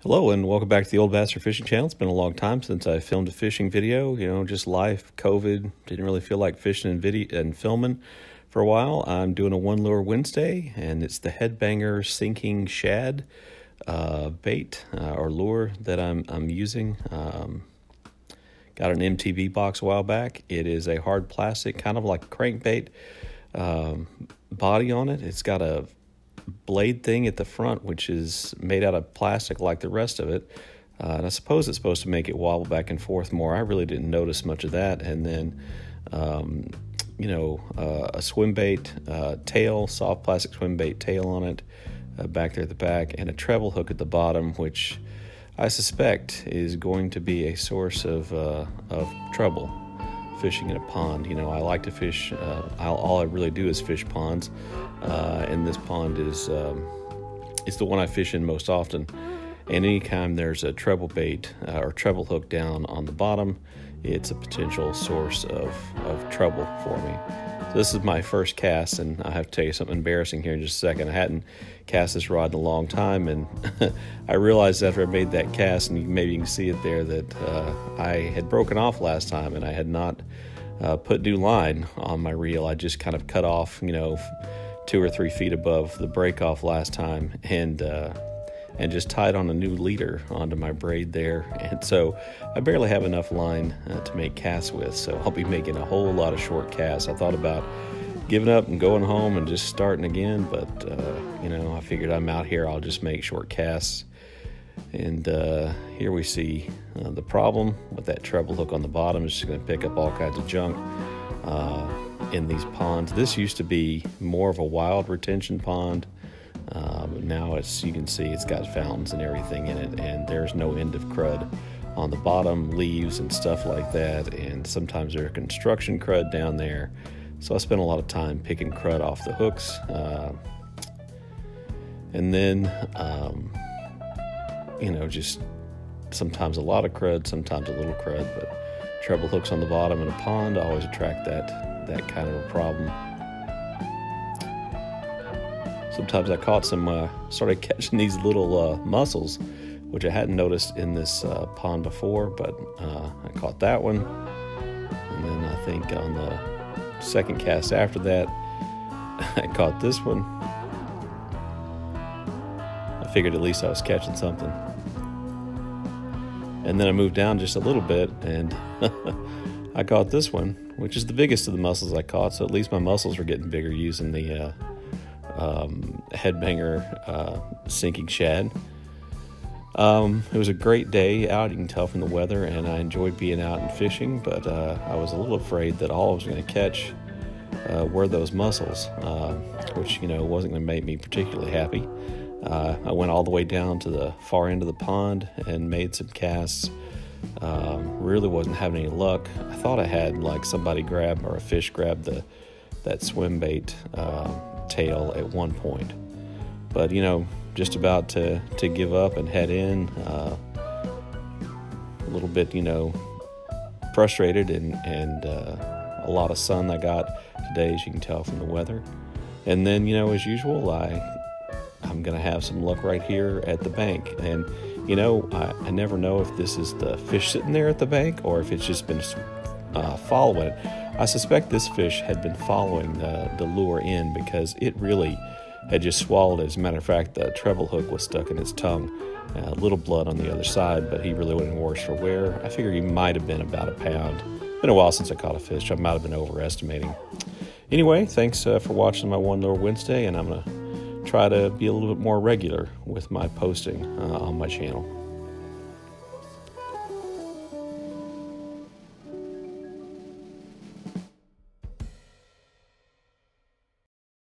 Hello and welcome back to the Old Bastard Fishing Channel. It's been a long time since I filmed a fishing video. Just life, COVID, didn't really feel like fishing and filming for a while. I'm doing a one lure Wednesday, and it's the Headbanger sinking shad bait or lure that I'm using. Got an MTB box a while back. It is a hard plastic, kind of like a crankbait body on it. It's got a blade thing at the front, which is made out of plastic like the rest of it, and I suppose it's supposed to make it wobble back and forth more. I really didn't notice much of that. And then a swim bait tail, soft plastic swim bait tail on it back there at the back, and a treble hook at the bottom, which I suspect is going to be a source of trouble fishing in a pond. I like to fish, all I really do is fish ponds, and this pond is it's the one I fish in most often. And anytime there's a treble bait or treble hook down on the bottom, it's a potential source of trouble for me. So this is my first cast, and I have to tell you something embarrassing here in just a second. I hadn't cast this rod in a long time, and I realized after I made that cast, and maybe you can see it there, that I had broken off last time, and I had not put new line on my reel. I just kind of cut off, 2 or 3 feet above the break off last time, and just tied on a new leader onto my braid there. And so I barely have enough line to make casts with, so I'll be making a whole lot of short casts. I thought about giving up and going home and just starting again, but I figured I'm out here, I'll just make short casts. And here we see the problem with that treble hook on the bottom. Is just going to pick up all kinds of junk in these ponds. This used to be more of a wild retention pond, but now you can see it's got fountains and everything in it, and there's no end of crud on the bottom, leaves and stuff like that, and sometimes there's construction crud down there. So I spent a lot of time picking crud off the hooks, and then just sometimes a lot of crud, sometimes a little crud, but treble hooks on the bottom in a pond always attract that kind of a problem. Sometimes I caught started catching these little mussels, which I hadn't noticed in this pond before, but I caught that one. And then I think on the second cast after that, I caught this one. I figured at least I was catching something. And then I moved down just a little bit, and I caught this one, which is the biggest of the mussels I caught, so at least my mussels were getting bigger using the Headbanger sinking shad. It was a great day out, you can tell from the weather, and I enjoyed being out and fishing, but I was a little afraid that all I was going to catch were those mussels, which wasn't going to make me particularly happy. I went all the way down to the far end of the pond and made some casts. Really wasn't having any luck. I thought I had somebody grab, or a fish grab that swim bait tail at one point, but just about to give up and head in, a little bit frustrated, and a lot of sun I got today, as you can tell from the weather. And then as usual, I'm gonna have some luck right here at the bank, and I never know if this is the fish sitting there at the bank or if it's just been following it. I suspect this fish had been following the lure in, because it really had just swallowed it. As a matter of fact, the treble hook was stuck in its tongue. A little blood on the other side, but he really wasn't worse for wear. I figured he might have been about a pound. Been a while since I caught a fish. I might have been overestimating. Anyway, thanks for watching my One Lure Wednesday, and I'm going to try to be a little bit more regular with my posting on my channel.